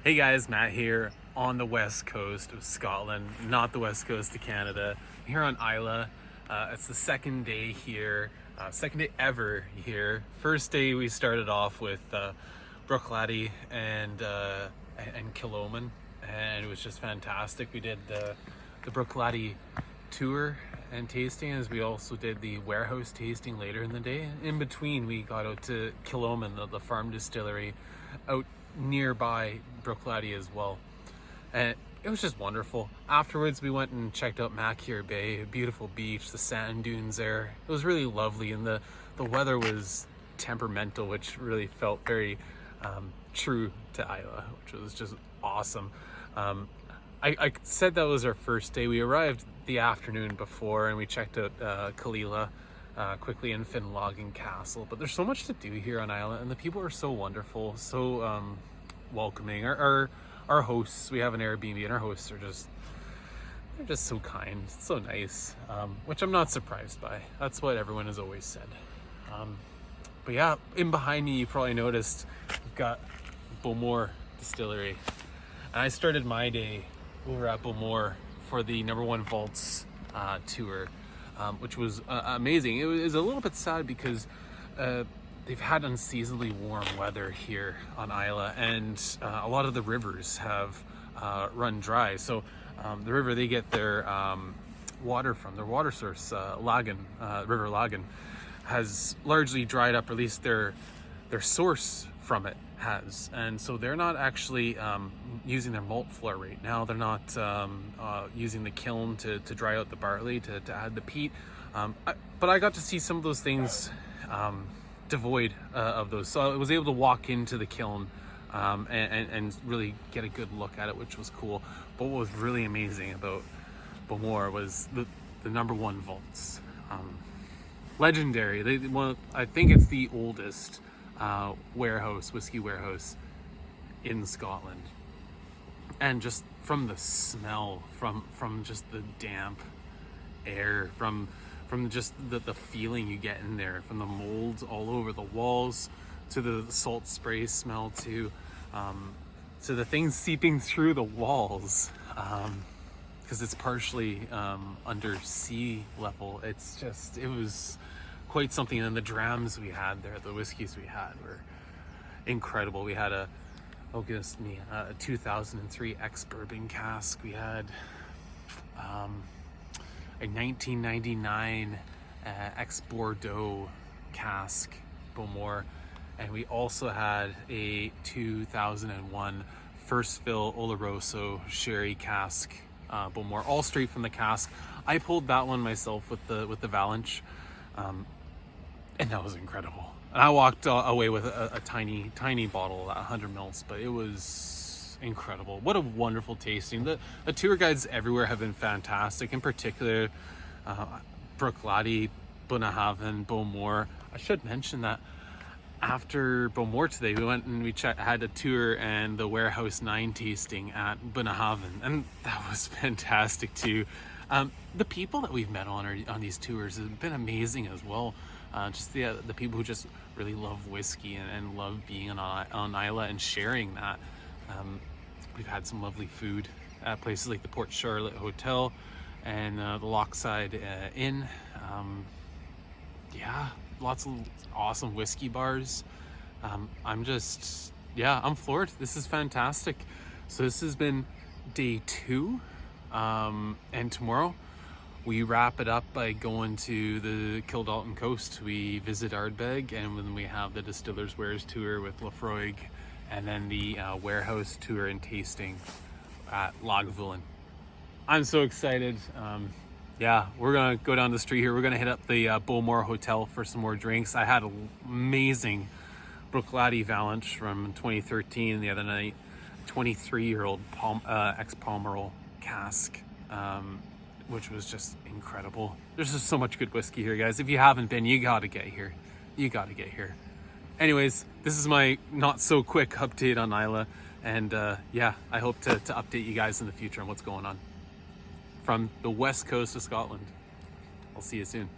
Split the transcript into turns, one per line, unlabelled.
Hey guys, Matt here on the west coast of Scotland, not the west coast of Canada. Here on Islay. It's the second day here, second day ever here. First day we started off with Bruichladdich and Kilchoman, and it was just fantastic. We did the Bruichladdich tour and tasting, as we also did the warehouse tasting later in the day. In between, we got out to Kilchoman, the farm distillery, out nearby Bruichladdich as well, and it was just wonderful. Afterwards, we went and checked out Machier Bay, a beautiful beach, the sand dunes there. It was really lovely, and the weather was temperamental, which really felt very true to Islay, which was just awesome. I said that was our first day. We arrived the afternoon before, and we checked out Kilchoman quickly, in Finlogging Castle. But there's so much to do here on Islay, and the people are so wonderful, so welcoming. Our hosts, we have an Airbnb, and our hosts are they're just so kind, so nice, which I'm not surprised by. That's what everyone has always said. But yeah, in behind me, you probably noticed we've got Bowmore Distillery, and I started my day over at Bowmore for the #1 Vaults tour, which was amazing. It was a little bit sad because they've had unseasonably warm weather here on Islay, and a lot of the rivers have run dry. So the river they get their water from, their water source, River Lochindaal, has largely dried up, or at least their source from it has. And so they're not actually using their malt floor right now. They're not using the kiln to dry out the barley to add the peat. But I got to see some of those things devoid of those. So I was able to walk into the kiln and really get a good look at it, which was cool. But what was really amazing about Bowmore was the #1 Vaults. Legendary. I think it's the oldest whiskey warehouse in Scotland. And just from the smell, from just the damp air, from just the feeling you get in there, from the molds all over the walls, to the salt spray smell, to the things seeping through the walls, because it's partially under sea level. It was quite something. And the drams we had there, the whiskeys we had, were incredible. We had a 2003 ex-bourbon cask. We had a 1999 ex-Bordeaux cask, Bowmore, and we also had a 2001 first fill Oloroso sherry cask, Bowmore, all straight from the cask. I pulled that one myself with the Valanche, and that was incredible. And I walked away with a tiny bottle, 100 mils, but it was incredible. What a wonderful tasting. The tour guides everywhere have been fantastic. In particular, Bruichladdich, Bunnahabhain, Bowmore. I should mention that after Bowmore today, we went and had a tour and the Warehouse 9 tasting at Bunnahabhain, and that was fantastic too. The people that we've met on these tours have been amazing as well. Just the people who just really love whiskey and love being on Islay and sharing that. We've had some lovely food at places like the Port Charlotte Hotel and the Lochside Inn. Lots of awesome whiskey bars. I'm floored. This is fantastic. So this has been day 2, and tomorrow we wrap it up by going to the Kilchoman coast. We visit Ardbeg, and then we have the Distiller's Wares tour with Lafroig, and then the warehouse tour and tasting at Lagavulin. I'm so excited. We're gonna go down the street here. We're gonna hit up the Bowmore Hotel for some more drinks. I had an amazing Bruichladdich Valanche from 2013 the other night, 23-year-old ex-Palmerol cask, which was just incredible. There's just so much good whiskey here, guys. If you haven't been, you gotta get here. Anyways, this is my not so quick update on Islay, and I hope to update you guys in the future on what's going on from the west coast of Scotland. I'll see you soon.